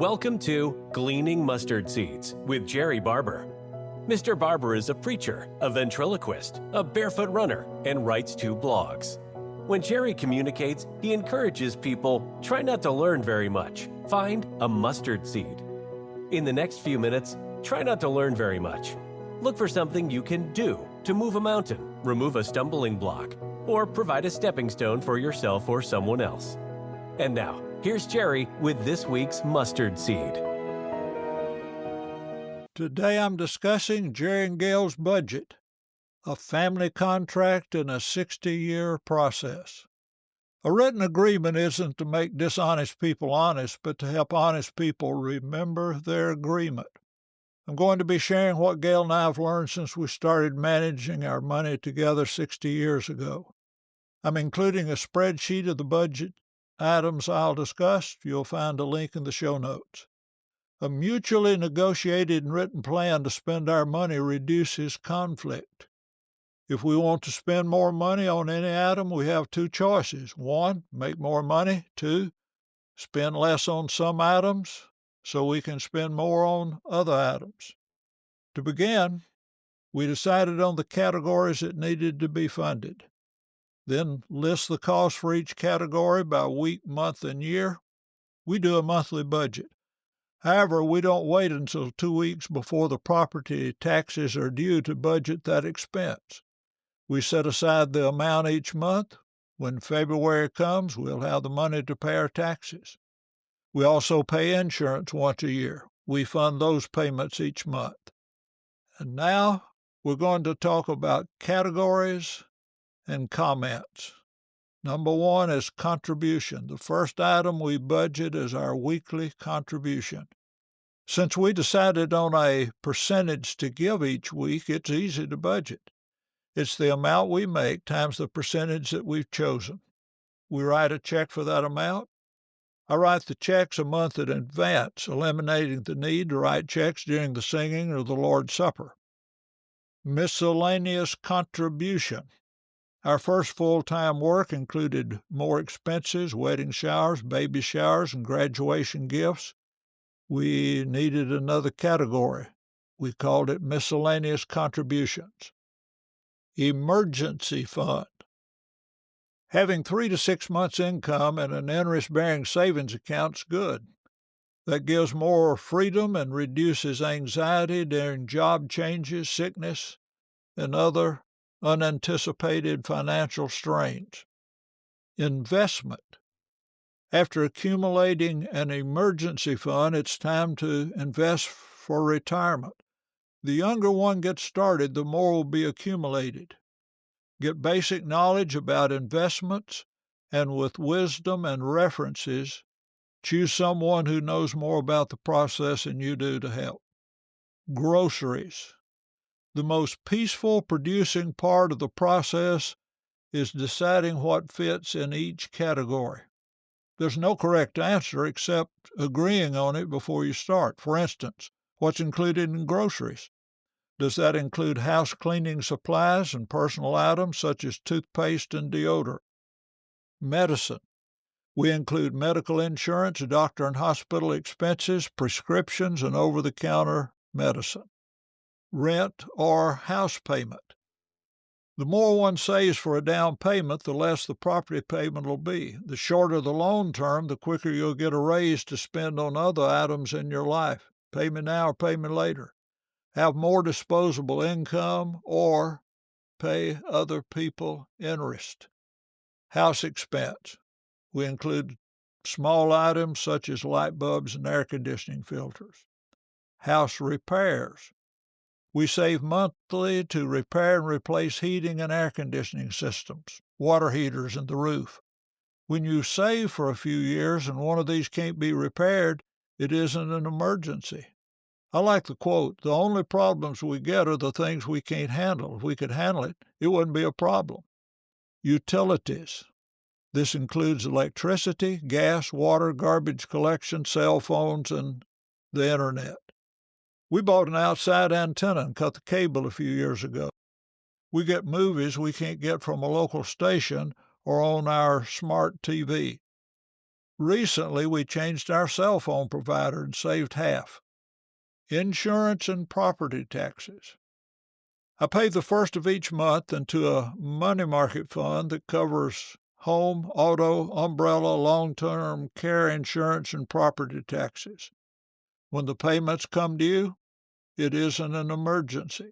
Welcome to Gleaning Mustard Seeds with Jerrie Barber. Mr. Barber is a preacher, a ventriloquist, a barefoot runner, and writes 2 blogs. When Jerrie communicates, he encourages people, try not to learn very much. Find a mustard seed. In the next few minutes, try not to learn very much. Look for something you can do to move a mountain, remove a stumbling block, or provide a stepping stone for yourself or someone else. And now, here's Jerrie with this week's mustard seed. Today I'm discussing Jerrie and Gail's budget, a family contract in a 60-year process. A written agreement isn't to make dishonest people honest, but to help honest people remember their agreement. I'm going to be sharing what Gail and I have learned since we started managing our money together 60 years ago. I'm including a spreadsheet of the budget items I'll discuss. You'll find a link in the show notes. A mutually negotiated and written plan to spend our money reduces conflict. If we want to spend more money on any item, we have 2 choices. 1, make more money. 2, spend less on some items so we can spend more on other items. To begin, we decided on the categories that needed to be funded. Then list the cost for each category by week, month, and year. We do a monthly budget. However, we don't wait until 2 weeks before the property taxes are due to budget that expense. We set aside the amount each month. When February comes, we'll have the money to pay our taxes. We also pay insurance once a year. We fund those payments each month. And now we're going to talk about categories and comments. Number 1 is contribution. The first item we budget is our weekly contribution. Since we decided on a percentage to give each week, it's easy to budget. It's the amount we make times the percentage that we've chosen. We write a check for that amount. I write the checks a month in advance, eliminating the need to write checks during the singing or the Lord's Supper. Miscellaneous contribution. Our first full-time work included more expenses, wedding showers, baby showers, and graduation gifts. We needed another category. We called it miscellaneous contributions. Emergency fund. Having 3 to 6 months' income and an interest-bearing savings account's good. That gives more freedom and reduces anxiety during job changes, sickness, and other unanticipated financial strains. Investment. After accumulating an emergency fund, it's time to invest for retirement. The younger one gets started, the more will be accumulated. Get basic knowledge about investments, and with wisdom and references, choose someone who knows more about the process than you do to help. Groceries. The most peaceful producing part of the process is deciding what fits in each category. There's no correct answer except agreeing on it before you start. For instance, what's included in groceries? Does that include house cleaning supplies and personal items such as toothpaste and deodorant? Medicine. We include medical insurance, doctor and hospital expenses, prescriptions, and over-the-counter medicine. Rent or house payment. The more one saves for a down payment, the less the property payment will be. The shorter the loan term, the quicker you'll get a raise to spend on other items in your life. Pay me now or pay me later. Have more disposable income or pay other people interest. House expense. We include small items such as light bulbs and air conditioning filters. House repairs. We save monthly to repair and replace heating and air conditioning systems, water heaters, and the roof. When you save for a few years and one of these can't be repaired, it isn't an emergency. I like the quote, "The only problems we get are the things we can't handle. If we could handle it, it wouldn't be a problem." Utilities. This includes electricity, gas, water, garbage collection, cell phones, and the internet. We bought an outside antenna and cut the cable a few years ago. We get movies we can't get from a local station or on our smart TV. Recently, we changed our cell phone provider and saved half. Insurance and property taxes. I pay the first of each month into a money market fund that covers home, auto, umbrella, long-term care insurance, and property taxes. When the payments come due, it isn't an emergency.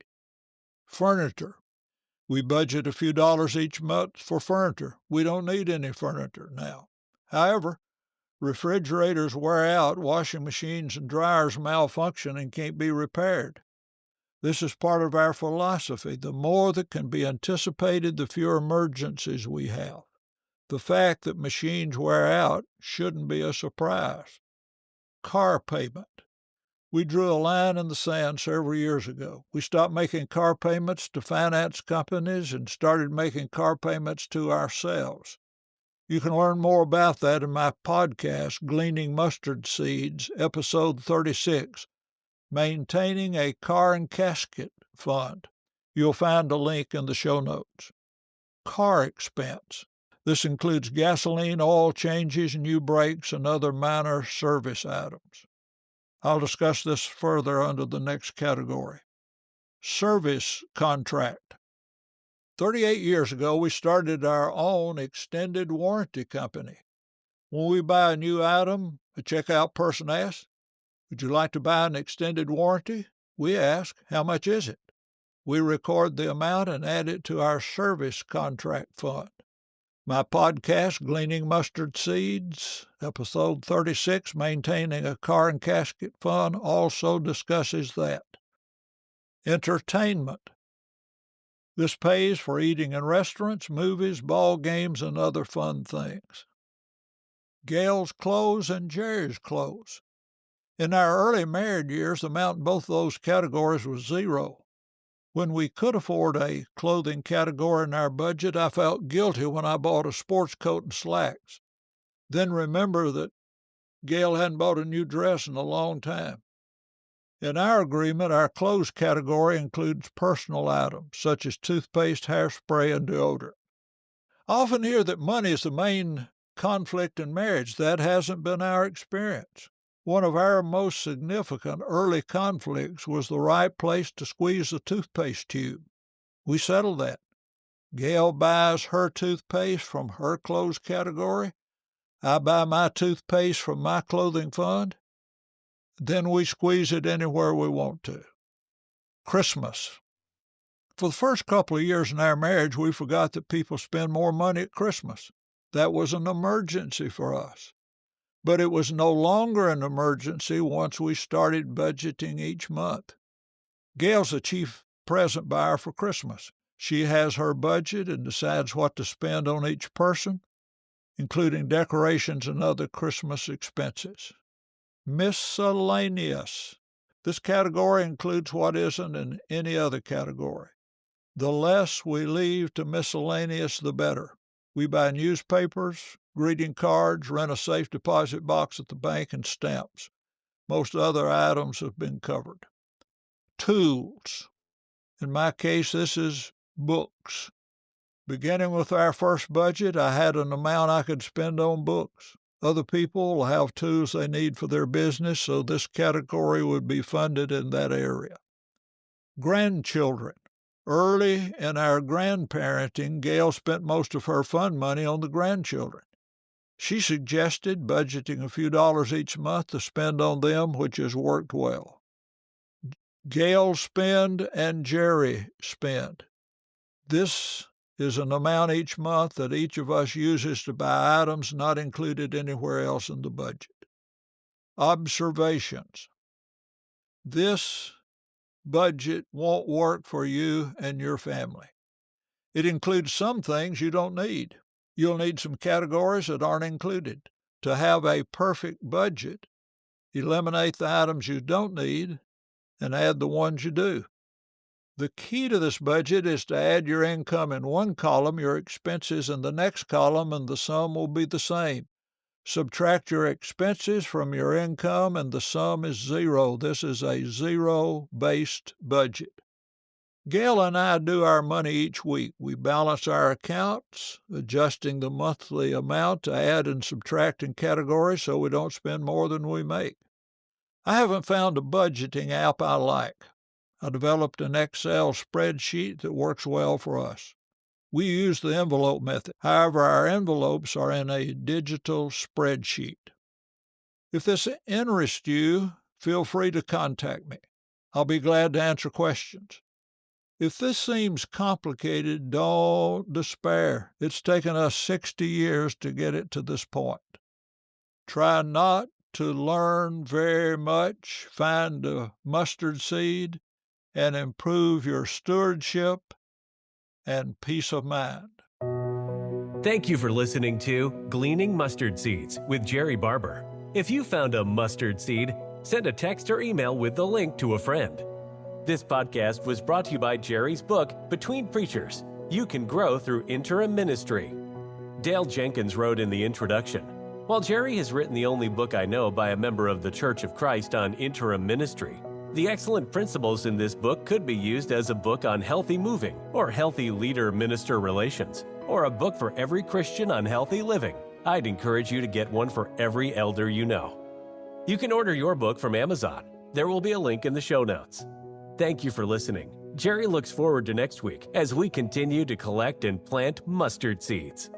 Furniture. We budget a few dollars each month for furniture. We don't need any furniture now. However, refrigerators wear out, washing machines and dryers malfunction and can't be repaired. This is part of our philosophy. The more that can be anticipated, the fewer emergencies we have. The fact that machines wear out shouldn't be a surprise. Car payment. We drew a line in the sand several years ago. We stopped making car payments to finance companies and started making car payments to ourselves. You can learn more about that in my podcast, Gleaning Mustard Seeds, episode 36, Maintaining a Car and Casket Fund. You'll find a link in the show notes. Car expense. This includes gasoline, oil changes, new brakes, and other minor service items. I'll discuss this further under the next category. Service contract. 38 years ago, we started our own extended warranty company. When we buy a new item, a checkout person asks, "Would you like to buy an extended warranty?" We ask, "How much is it?" We record the amount and add it to our service contract fund. My podcast, Gleaning Mustard Seeds, episode 36, Maintaining a Car and Casket Fund, also discusses that. Entertainment. This pays for eating in restaurants, movies, ball games, and other fun things. Gail's clothes and Jerry's clothes. In our early married years, the amount in both those categories was zero. When we could afford a clothing category in our budget, I felt guilty when I bought a sports coat and slacks. Then remember that Gail hadn't bought a new dress in a long time. In our agreement, our clothes category includes personal items, such as toothpaste, hairspray, and deodorant. I often hear that money is the main conflict in marriage. That hasn't been our experience. One of our most significant early conflicts was the right place to squeeze the toothpaste tube. We settled that. Gail buys her toothpaste from her clothes category. I buy my toothpaste from my clothing fund. Then we squeeze it anywhere we want to. Christmas. For the first couple of years in our marriage, we forgot that people spend more money at Christmas. That was an emergency for us. But it was no longer an emergency once we started budgeting each month. Gail's the chief present buyer for Christmas. She has her budget and decides what to spend on each person, including decorations and other Christmas expenses. Miscellaneous. This category includes what isn't in any other category. The less we leave to miscellaneous, the better. We buy newspapers, greeting cards, rent a safe deposit box at the bank, and stamps. Most other items have been covered. Tools. In my case, this is books. Beginning with our first budget, I had an amount I could spend on books. Other people will have tools they need for their business, so this category would be funded in that area. Grandchildren. Early in our grandparenting, Gail spent most of her fund money on the grandchildren. She suggested budgeting a few dollars each month to spend on them, which has worked well. Gail spend and Jerry spend. This is an amount each month that each of us uses to buy items not included anywhere else in the budget. Observations. This budget won't work for you and your family. It includes some things you don't need. You'll need some categories that aren't included. To have a perfect budget, eliminate the items you don't need and add the ones you do. The key to this budget is to add your income in one column, your expenses in the next column, and the sum will be the same. Subtract your expenses from your income, and the sum is zero. This is a zero-based budget. Gail and I do our money each week. We balance our accounts, adjusting the monthly amount to add and subtract in categories so we don't spend more than we make. I haven't found a budgeting app I like. I developed an Excel spreadsheet that works well for us. We use the envelope method. However, our envelopes are in a digital spreadsheet. If this interests you, feel free to contact me. I'll be glad to answer questions. If this seems complicated, don't despair. It's taken us 60 years to get it to this point. Try not to learn very much, find a mustard seed, and improve your stewardship and peace of mind. Thank you for listening to Gleaning Mustard Seeds with Jerrie Barber. If you found a mustard seed, send a text or email with the link to a friend. This podcast was brought to you by Jerrie's book, Between Preachers, You Can Grow Through Interim Ministry. Dale Jenkins wrote in the introduction, "While Jerrie has written the only book I know by a member of the Church of Christ on interim ministry, the excellent principles in this book could be used as a book on healthy moving or healthy leader-minister relations, or a book for every Christian on healthy living. I'd encourage you to get one for every elder you know." You can order your book from Amazon. There will be a link in the show notes. Thank you for listening. Jerrie looks forward to next week as we continue to collect and plant mustard seeds.